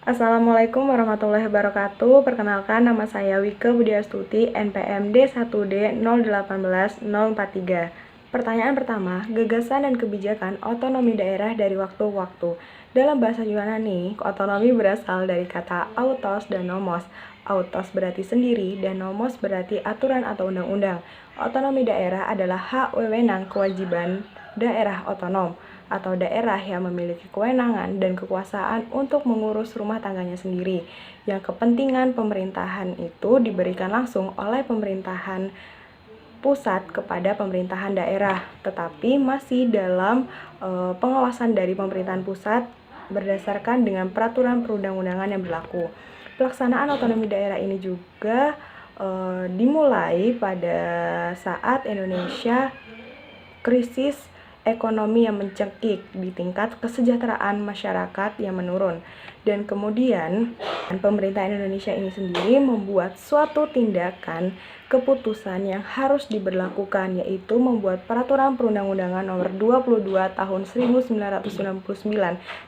Assalamualaikum warahmatullahi wabarakatuh. Perkenalkan, nama saya Wike Budiastuti, NPM D1D 018-043. Pertanyaan pertama, gagasan dan kebijakan otonomi daerah dari waktu ke waktu. Dalam bahasa Yunani, otonomi berasal dari kata autos dan nomos. Autos berarti sendiri dan nomos berarti aturan atau undang-undang. Otonomi daerah adalah hak wewenang kewajiban daerah otonom atau daerah yang memiliki kewenangan dan kekuasaan untuk mengurus rumah tangganya sendiri, yang kepentingan pemerintahan itu diberikan langsung oleh pemerintahan pusat kepada pemerintahan daerah, tetapi masih dalam pengawasan dari pemerintahan pusat berdasarkan dengan peraturan perundang-undangan yang berlaku. Pelaksanaan otonomi daerah ini juga dimulai pada saat Indonesia krisis ekonomi yang mencekik di tingkat kesejahteraan masyarakat yang menurun. Dan kemudian pemerintah Indonesia ini sendiri membuat suatu tindakan keputusan yang harus diberlakukan, yaitu membuat peraturan perundang-undangan nomor 22 tahun 1999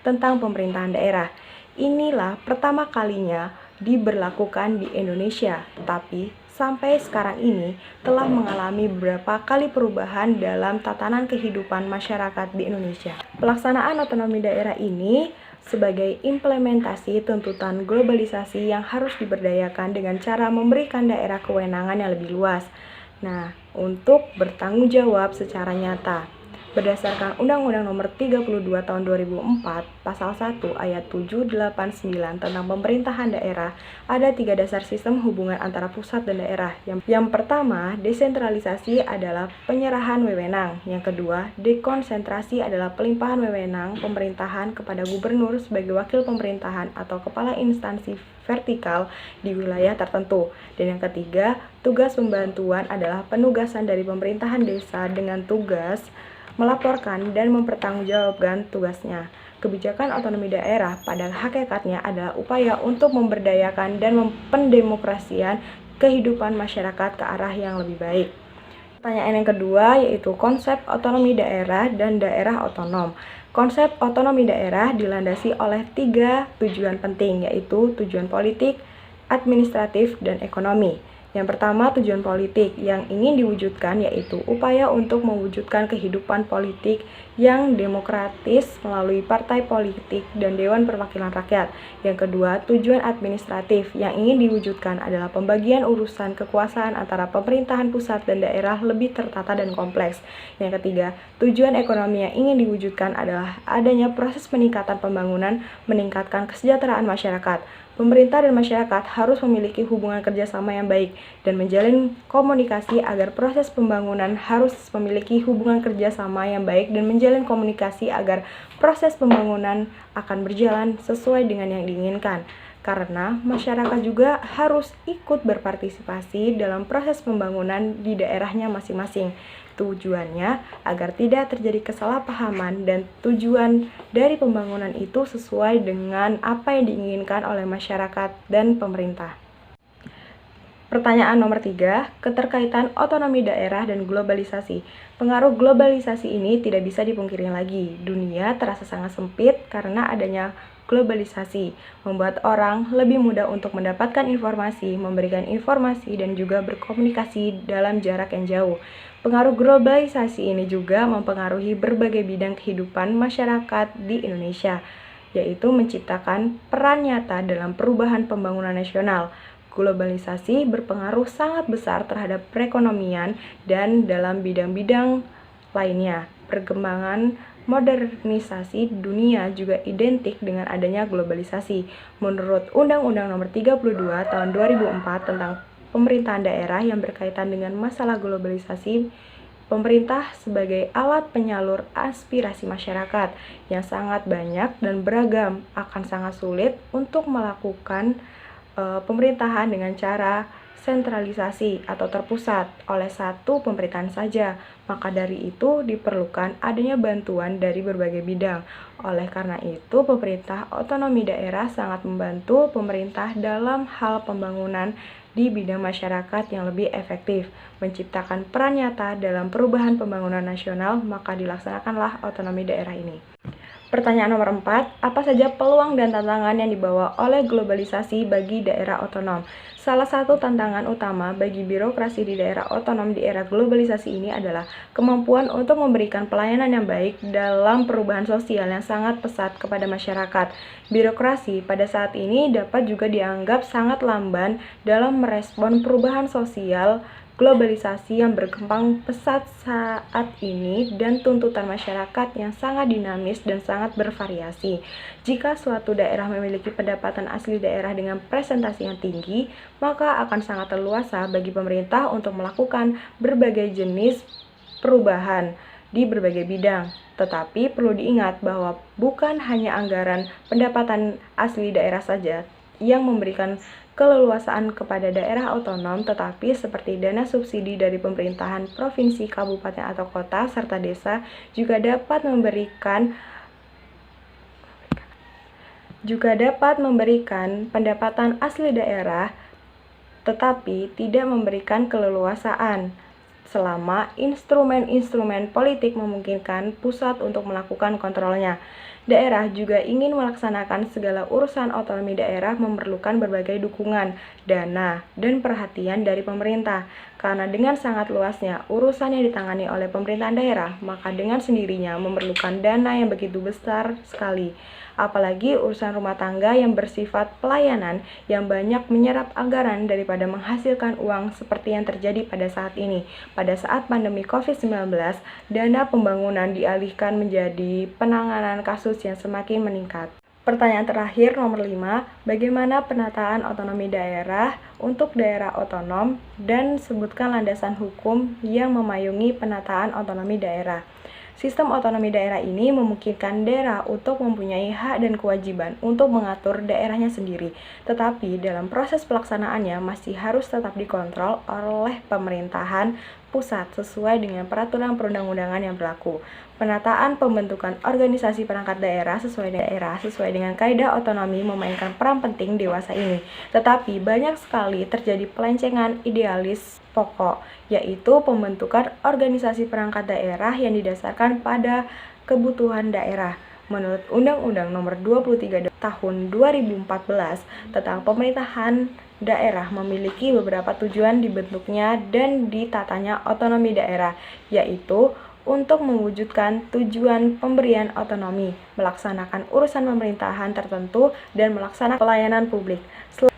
tentang pemerintahan daerah. Inilah pertama kalinya diberlakukan di Indonesia, tetapi sampai sekarang ini telah mengalami beberapa kali perubahan dalam tatanan kehidupan masyarakat di Indonesia. Pelaksanaan otonomi daerah ini sebagai implementasi tuntutan globalisasi yang harus diberdayakan dengan cara memberikan daerah kewenangan yang lebih luas. Nah, untuk bertanggung jawab secara nyata. Berdasarkan Undang-Undang Nomor 32 Tahun 2004, Pasal 1 Ayat 789 tentang pemerintahan daerah, ada 3 dasar sistem hubungan antara pusat dan daerah. Yang pertama, desentralisasi adalah penyerahan wewenang. Yang kedua, dekonsentrasi adalah pelimpahan wewenang pemerintahan kepada gubernur sebagai wakil pemerintahan atau kepala instansi vertikal di wilayah tertentu. Dan yang ketiga, tugas pembantuan adalah penugasan dari pemerintahan desa dengan tugas melaporkan dan mempertanggungjawabkan tugasnya. Kebijakan otonomi daerah pada hakikatnya adalah upaya untuk memberdayakan dan pendemokrasian kehidupan masyarakat ke arah yang lebih baik. Pertanyaan yang kedua yaitu konsep otonomi daerah dan daerah otonom. Konsep otonomi daerah dilandasi oleh 3 tujuan penting, yaitu tujuan politik, administratif, dan ekonomi. Yang pertama, tujuan politik yang ingin diwujudkan yaitu upaya untuk mewujudkan kehidupan politik yang demokratis melalui partai politik dan Dewan Perwakilan Rakyat. Yang kedua, tujuan administratif yang ingin diwujudkan adalah pembagian urusan kekuasaan antara pemerintahan pusat dan daerah lebih tertata dan kompleks. Yang ketiga, tujuan ekonomi yang ingin diwujudkan adalah adanya proses peningkatan pembangunan, meningkatkan kesejahteraan masyarakat. Pemerintah dan masyarakat harus memiliki hubungan kerjasama yang baik dan menjalin komunikasi agar proses pembangunan harus memiliki hubungan kerjasama yang baik dan menjalin komunikasi agar proses pembangunan akan berjalan sesuai dengan yang diinginkan. Karena masyarakat juga harus ikut berpartisipasi dalam proses pembangunan di daerahnya masing-masing. Tujuannya agar tidak terjadi kesalahpahaman dan tujuan dari pembangunan itu sesuai dengan apa yang diinginkan oleh masyarakat dan pemerintah. Pertanyaan nomor 3, keterkaitan otonomi daerah dan globalisasi. Pengaruh globalisasi ini tidak bisa dipungkiri lagi. Dunia terasa sangat sempit karena adanya globalisasi, membuat orang lebih mudah untuk mendapatkan informasi, memberikan informasi, dan juga berkomunikasi dalam jarak yang jauh. Pengaruh globalisasi ini juga mempengaruhi berbagai bidang kehidupan masyarakat di Indonesia, yaitu menciptakan peran nyata dalam perubahan pembangunan nasional. Globalisasi berpengaruh sangat besar terhadap perekonomian dan dalam bidang-bidang lainnya. Perkembangan modernisasi dunia juga identik dengan adanya globalisasi. Menurut Undang-Undang Nomor 32 Tahun 2004 tentang pemerintahan daerah yang berkaitan dengan masalah globalisasi, pemerintah sebagai alat penyalur aspirasi masyarakat yang sangat banyak dan beragam akan sangat sulit untuk melakukan pemerintahan dengan cara sentralisasi atau terpusat oleh satu pemerintahan saja. Maka dari itu diperlukan adanya bantuan dari berbagai bidang. Oleh karena itu, pemerintah otonomi daerah sangat membantu pemerintah dalam hal pembangunan di bidang masyarakat yang lebih efektif, menciptakan peran nyata dalam perubahan pembangunan nasional, maka dilaksanakanlah otonomi daerah ini. Pertanyaan nomor 4, apa saja peluang dan tantangan yang dibawa oleh globalisasi bagi daerah otonom? Salah satu tantangan utama bagi birokrasi di daerah otonom di era globalisasi ini adalah kemampuan untuk memberikan pelayanan yang baik dalam perubahan sosial yang sangat pesat kepada masyarakat. Birokrasi pada saat ini dapat juga dianggap sangat lamban dalam merespon perubahan sosial globalisasi yang berkembang pesat saat ini dan tuntutan masyarakat yang sangat dinamis dan sangat bervariasi. Jika suatu daerah memiliki pendapatan asli daerah dengan presentasi yang tinggi, maka akan sangat leluasa bagi pemerintah untuk melakukan berbagai jenis perubahan di berbagai bidang. Tetapi perlu diingat bahwa bukan hanya anggaran pendapatan asli daerah saja yang memberikan keleluasaan kepada daerah otonom, tetapi seperti dana subsidi dari pemerintahan provinsi, kabupaten atau kota, serta desa juga dapat memberikan pendapatan asli daerah, tetapi tidak memberikan keleluasaan selama instrumen-instrumen politik memungkinkan pusat untuk melakukan kontrolnya. Daerah juga ingin melaksanakan segala urusan otonomi daerah memerlukan berbagai dukungan, dana, dan perhatian dari pemerintah. Karena dengan sangat luasnya urusan yang ditangani oleh pemerintahan daerah, maka dengan sendirinya memerlukan dana yang begitu besar sekali. Apalagi urusan rumah tangga yang bersifat pelayanan yang banyak menyerap anggaran daripada menghasilkan uang seperti yang terjadi pada saat ini. Pada saat pandemi COVID-19, dana pembangunan dialihkan menjadi penanganan kasus yang semakin meningkat. Pertanyaan terakhir nomor 5, bagaimana penataan otonomi daerah untuk daerah otonom dan sebutkan landasan hukum yang memayungi penataan otonomi daerah. Sistem otonomi daerah ini memungkinkan daerah untuk mempunyai hak dan kewajiban untuk mengatur daerahnya sendiri, tetapi dalam proses pelaksanaannya masih harus tetap dikontrol oleh pemerintahan pusat sesuai dengan peraturan perundang-undangan yang berlaku. Penataan pembentukan organisasi perangkat daerah sesuai dengan kaidah otonomi memainkan peran penting dewasa ini, tetapi banyak sekali terjadi pelencengan idealis pokok, yaitu pembentukan organisasi perangkat daerah yang didasarkan pada kebutuhan daerah. Menurut Undang-Undang Nomor 23 Tahun 2014 tentang Pemerintahan Daerah memiliki beberapa tujuan dibentuknya dan ditatanya otonomi daerah, yaitu untuk mewujudkan tujuan pemberian otonomi, melaksanakan urusan pemerintahan tertentu, dan melaksanakan pelayanan publik.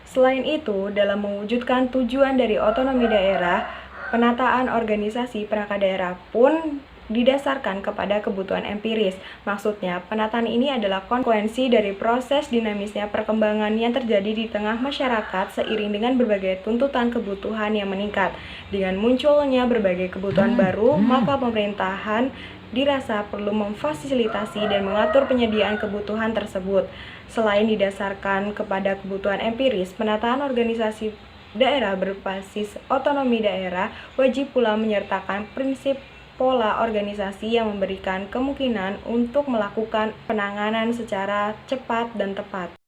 Selain itu, dalam mewujudkan tujuan dari otonomi daerah, penataan organisasi perangkat daerah pun didasarkan kepada kebutuhan empiris. Maksudnya, penataan ini adalah konsekuensi dari proses dinamisnya perkembangan yang terjadi di tengah masyarakat seiring dengan berbagai tuntutan kebutuhan yang meningkat. Dengan munculnya berbagai kebutuhan baru, maka pemerintahan dirasa perlu memfasilitasi dan mengatur penyediaan kebutuhan tersebut. Selain didasarkan kepada kebutuhan empiris, penataan organisasi daerah berbasis otonomi daerah wajib pula menyertakan prinsip pola organisasi yang memberikan kemungkinan untuk melakukan penanganan secara cepat dan tepat.